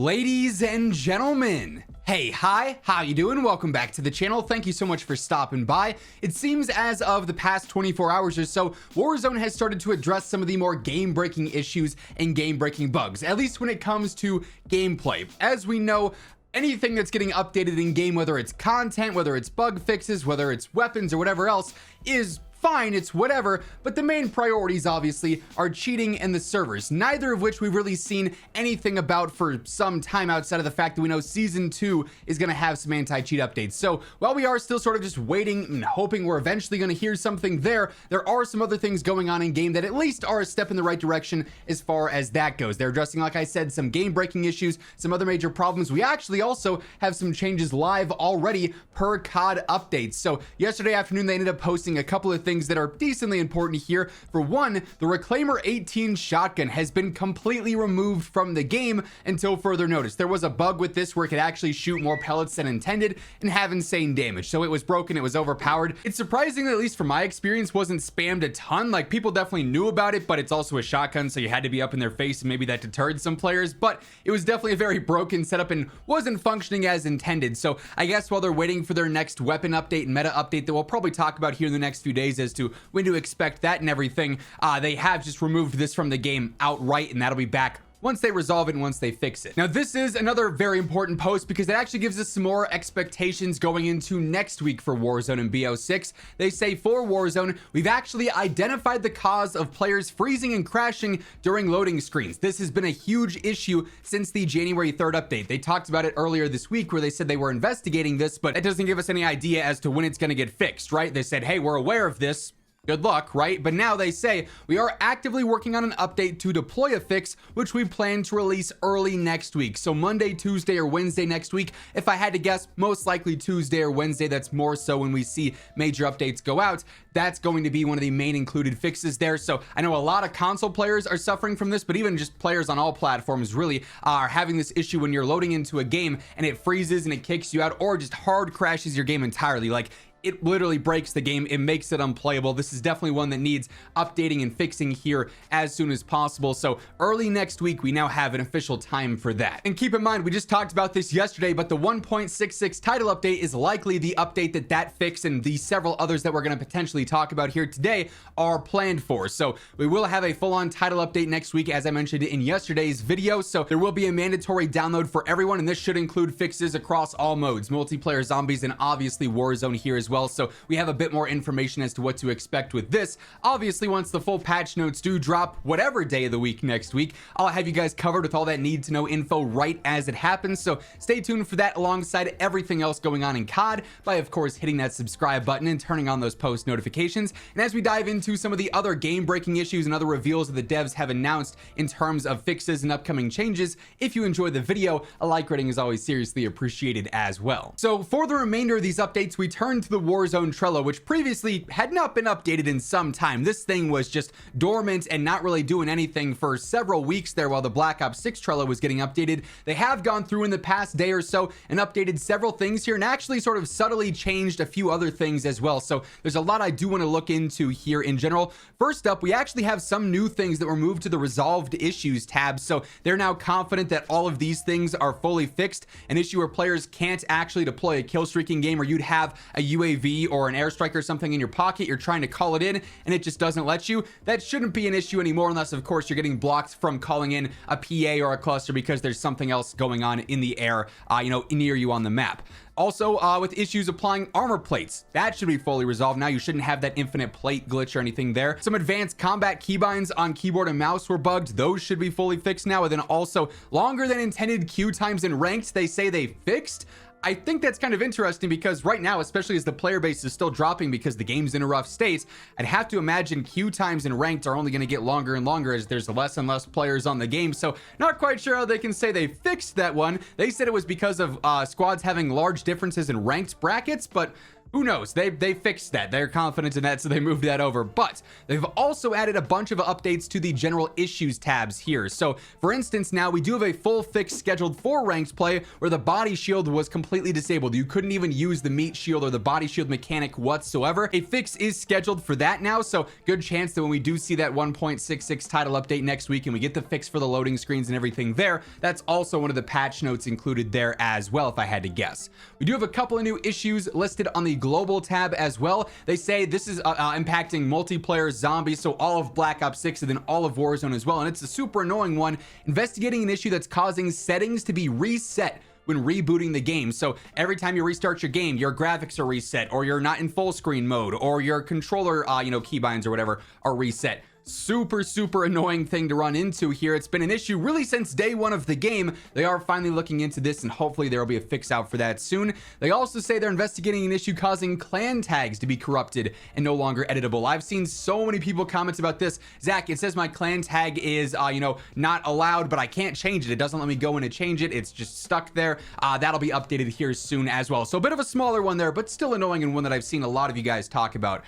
Ladies and gentlemen, hey, hi, how you doing? Welcome back to the channel. Thank you so much for stopping by. It seems as of the past 24 hours or so, Warzone has started to address some of the more game-breaking issues and game-breaking bugs, at least when it comes to gameplay. As we know, anything that's getting updated in game, whether it's content, whether it's bug fixes, whether it's weapons or whatever else, is fine, it's whatever, but the main priorities obviously are cheating and the servers, neither of which we've really seen anything about for some time outside of the fact that we know season 2 is going to have some anti-cheat updates. So while we are still sort of just waiting and hoping we're eventually going to hear something there are some other things going on in game that at least are a step in the right direction as far as that goes. They're addressing, like I said, some game breaking issues, some other major problems. We actually also have some changes live already per COD updates. So yesterday afternoon they ended up posting a couple of things that are decently important here. For one, the Reclaimer 18 shotgun has been completely removed from the game until further notice. There was a bug with this where it could actually shoot more pellets than intended and have insane damage. So it was broken, it was overpowered. It's surprising that, at least from my experience, wasn't spammed a ton. Like, people definitely knew about it, but it's also a shotgun, so you had to be up in their face, and maybe that deterred some players. But it was definitely a very broken setup and wasn't functioning as intended. So I guess while they're waiting for their next weapon update and meta update that we'll probably talk about here in the next few days as to when to expect that and everything, they have just removed this from the game outright, and that'll be back once they resolve it and once they fix it. Now, this is another very important post because it actually gives us some more expectations going into next week for Warzone and BO6. They say for Warzone, we've actually identified the cause of players freezing and crashing during loading screens. This has been a huge issue since the January 3rd update. They talked about it earlier this week where they said they were investigating this, but it doesn't give us any idea as to when it's going to get fixed, right? They said, hey, we're aware of this. Good luck, right? But now they say we are actively working on an update to deploy a fix, which we plan to release early next week. So Monday, Tuesday, or Wednesday next week. If I had to guess, most likely Tuesday or Wednesday. That's more so when we see major updates go out. That's going to be one of the main included fixes there. So I know a lot of console players are suffering from this, but even just players on all platforms really are having this issue when you're loading into a game and it freezes and it kicks you out, or just hard crashes your game entirely. Like, it literally breaks the game. It makes it unplayable. This is definitely one that needs updating and fixing here as soon as possible. So early next week, we now have an official time for that. And keep in mind, we just talked about this yesterday, but the 1.66 title update is likely the update that fix and the several others that we're going to potentially talk about here today are planned for. So we will have a full-on title update next week, as I mentioned in yesterday's video. So there will be a mandatory download for everyone, and this should include fixes across all modes, multiplayer, zombies, and obviously Warzone here as well. So we have a bit more information as to what to expect with this. Obviously, once the full patch notes do drop, whatever day of the week next week, I'll have you guys covered with all that need to know info right as it happens. So stay tuned for that, alongside everything else going on in COD, by of course hitting that subscribe button and turning on those post notifications. And as we dive into some of the other game breaking issues and other reveals that the devs have announced in terms of fixes and upcoming changes, if you enjoyed the video, a like rating is always seriously appreciated as well. So for the remainder of these updates, we turn to the Warzone Trello, which previously had not been updated in some time. This thing was just dormant and not really doing anything for several weeks there while the Black Ops 6 Trello was getting updated. They have gone through in the past day or so and updated several things here, and actually sort of subtly changed a few other things as well. So there's a lot I do want to look into here in general. First up, we actually have some new things that were moved to the resolved issues tab. So they're now confident that all of these things are fully fixed. An issue where players can't actually deploy a kill streaking game, or you'd have a UAV or an airstrike or something in your pocket, you're trying to call it in and it just doesn't let you. That shouldn't be an issue anymore, unless of course you're getting blocked from calling in a PA or a cluster because there's something else going on in the air, near you on the map. Also, with issues applying armor plates, that should be fully resolved now. You shouldn't have that infinite plate glitch or anything there. Some advanced combat keybinds on keyboard and mouse were bugged. Those should be fully fixed now. And then also, longer than intended queue times in ranked, they say they fixed. I think that's kind of interesting because right now, especially as the player base is still dropping because the game's in a rough state, I'd have to imagine queue times in ranked are only going to get longer and longer as there's less and less players on the game. So not quite sure how they can say they fixed that one. They said it was because of squads having large differences in ranked brackets, but Who knows? They fixed that. They're confident in that, so they moved that over. But they've also added a bunch of updates to the general issues tabs here. So for instance, now we do have a full fix scheduled for ranked play where the body shield was completely disabled. You couldn't even use the meat shield or the body shield mechanic whatsoever. A fix is scheduled for that now, so good chance that when we do see that 1.66 title update next week and we get the fix for the loading screens and everything there, that's also one of the patch notes included there as well, if I had to guess. We do have a couple of new issues listed on the global tab as well. They say this is impacting multiplayer, zombies, so all of Black Ops 6 and then all of Warzone as well, and it's a super annoying one, investigating an issue that's causing settings to be reset when rebooting the game. So every time you restart your game, your graphics are reset, or you're not in full screen mode, or your controller keybinds or whatever are reset. Super annoying thing to run into here. It's been an issue really since day one of the game. They are finally looking into this, and hopefully there will be a fix out for that soon. They also say they're investigating an issue causing clan tags to be corrupted and no longer editable. I've seen so many people comment about this. Zach, it says my clan tag is not allowed, but I can't change it. It doesn't let me go in and change it. It's just stuck there. That'll be updated here soon as well. So a bit of a smaller one there, but still annoying, and one that I've seen a lot of you guys talk about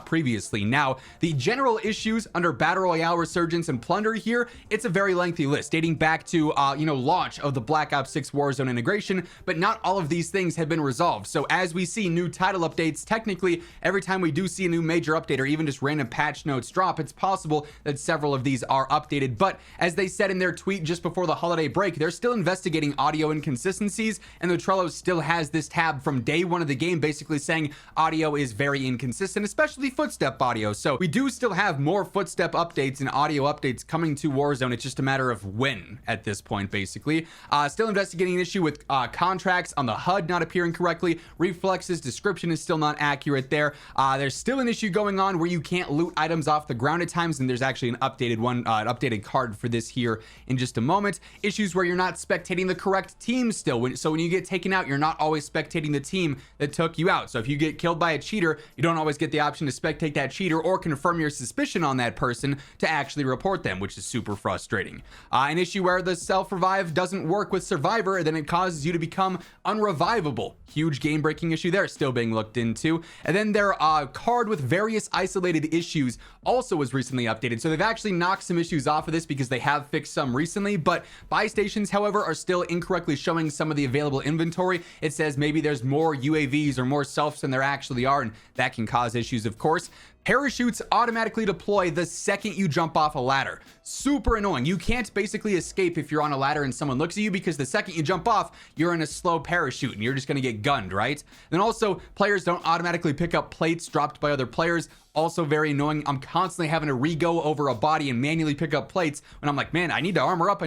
previously. Now, the general issues under Battle Royale, Resurgence, and Plunder here, it's a very lengthy list dating back to launch of the Black Ops 6 Warzone integration, but not all of these things have been resolved. So as we see new title updates, technically every time we do see a new major update or even just random patch notes drop, it's possible that several of these are updated. But as they said in their tweet just before the holiday break, they're still investigating audio inconsistencies, and the Trello still has this tab from day one of the game basically saying audio is very inconsistent, especially footstep audio. So we do still have more footstep updates and audio updates coming to Warzone. It's just a matter of when at this point, basically. Still investigating an issue with contracts on the HUD not appearing correctly. Reflexes description is still not accurate there. There's still an issue going on where you can't loot items off the ground at times, and there's actually an updated one, an updated card for this here in just a moment. Issues where you're not spectating the correct team still. So when you get taken out, you're not always spectating the team that took you out. So if you get killed by a cheater, you don't always get the option to spectate that cheater or confirm your suspicion on that person to actually report them, which is super frustrating. An issue where the self-revive doesn't work with Survivor, and then it causes you to become unrevivable. Huge game-breaking issue there, still being looked into. And then their card with various isolated issues also was recently updated. So they've actually knocked some issues off of this because they have fixed some recently, but buy stations, however, are still incorrectly showing some of the available inventory. It says maybe there's more UAVs or more selfs than there actually are, and that can cause issues, of course. Parachutes automatically deploy the second you jump off a ladder. Super annoying. You can't basically escape if you're on a ladder and someone looks at you, because the second you jump off, you're in a slow parachute and you're just going to get gunned, right? Then also, players don't automatically pick up plates dropped by other players. Also very annoying. I'm constantly having to re-go over a body and manually pick up plates when I'm like, man, I need to armor up.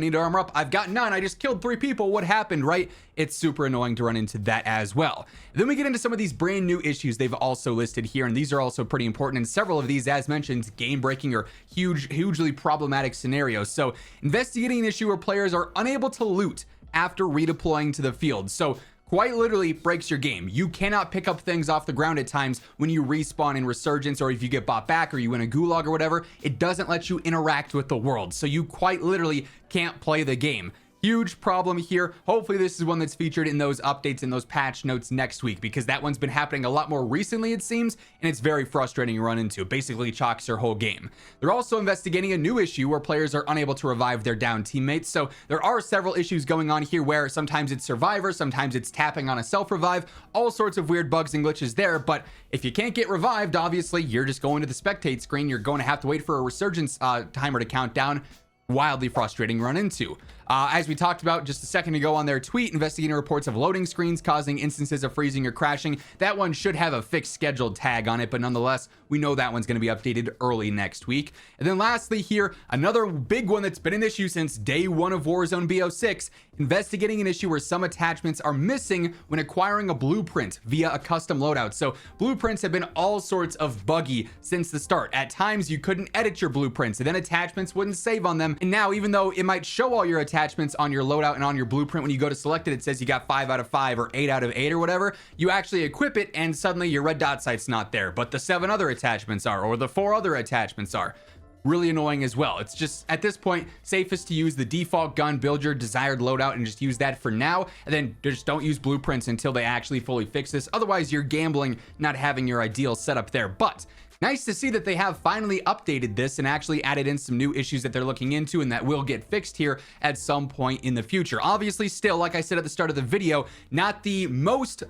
I've got none. I just killed 3 people. What happened, right? It's super annoying to run into that as well. Then we get into some of these brand new issues they've also listed here, and these are also pretty important. And several of these, as mentioned, game-breaking or hugely problematic scenarios. So investigating an issue where players are unable to loot after redeploying to the field. So quite literally breaks your game. You cannot pick up things off the ground at times when you respawn in Resurgence, or if you get bought back or you win a gulag or whatever, it doesn't let you interact with the world. So you quite literally can't play the game. Huge problem here. Hopefully this is one that's featured in those updates and those patch notes next week, because that one's been happening a lot more recently, it seems, and it's very frustrating to run into. It basically chalks your whole game. They're also investigating a new issue where players are unable to revive their downed teammates. So there are several issues going on here where sometimes it's Survivor, sometimes it's tapping on a self-revive, all sorts of weird bugs and glitches there. But if you can't get revived, obviously you're just going to the spectate screen. You're going to have to wait for a Resurgence timer to count down. Wildly frustrating run into. As we talked about just a second ago on their tweet, investigating reports of loading screens causing instances of freezing or crashing. That one should have a fixed scheduled tag on it, but nonetheless, we know that one's going to be updated early next week. And then lastly here, another big one that's been an issue since day one of Warzone BO6, investigating an issue where some attachments are missing when acquiring a blueprint via a custom loadout. So blueprints have been all sorts of buggy since the start. At times you couldn't edit your blueprints, and then attachments wouldn't save on them. And now, even though it might show all your attachments on your loadout and on your blueprint, when you go to select it, it says you got 5 out of 5 or 8 out of 8 or whatever, you actually equip it and suddenly your red dot sight's not there, but the 7 other attachments are, or the 4 other attachments are. really annoying as well. It's just, at this point, safest to use the default gun, build your desired loadout, and just use that for now, and then just don't use blueprints until they actually fully fix this. Otherwise, you're gambling not having your ideal setup there. But nice to see that they have finally updated this and actually added in some new issues that they're looking into and that will get fixed here at some point in the future. Obviously, still, like I said at the start of the video, not the most,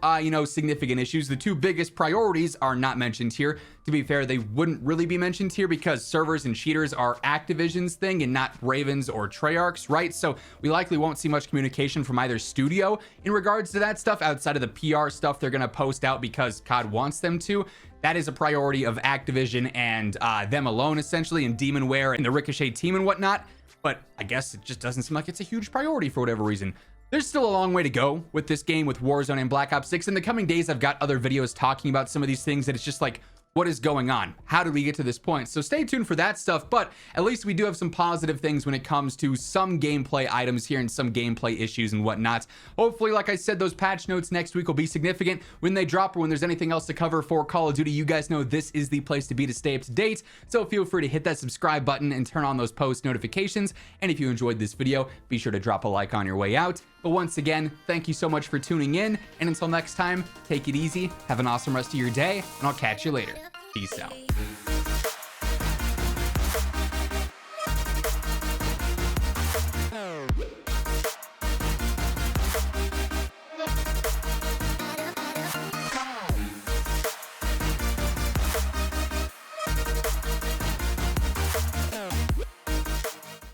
significant issues. The two biggest priorities are not mentioned here. To be fair, they wouldn't really be mentioned here because servers and cheaters are Activision's thing and not Raven's or Treyarch's, right? So we likely won't see much communication from either studio in regards to that stuff outside of the PR stuff they're going to post out because COD wants them to. That is a priority of Activision and them alone, essentially, and Demonware and the Ricochet team and whatnot. But I guess it just doesn't seem like it's a huge priority for whatever reason. There's still a long way to go with this game, with Warzone and Black Ops 6. In the coming days, I've got other videos talking about some of these things that it's just like, what is going on? How did we get to this point? So stay tuned for that stuff, but at least we do have some positive things when it comes to some gameplay items here and some gameplay issues and whatnot. Hopefully, like I said, those patch notes next week will be significant when they drop or when there's anything else to cover for Call of Duty. You guys know this is the place to be to stay up to date, so feel free to hit that subscribe button and turn on those post notifications. And if you enjoyed this video, be sure to drop a like on your way out. But once again, thank you so much for tuning in, and until next time, take it easy, have an awesome rest of your day, and I'll catch you later. Peace out.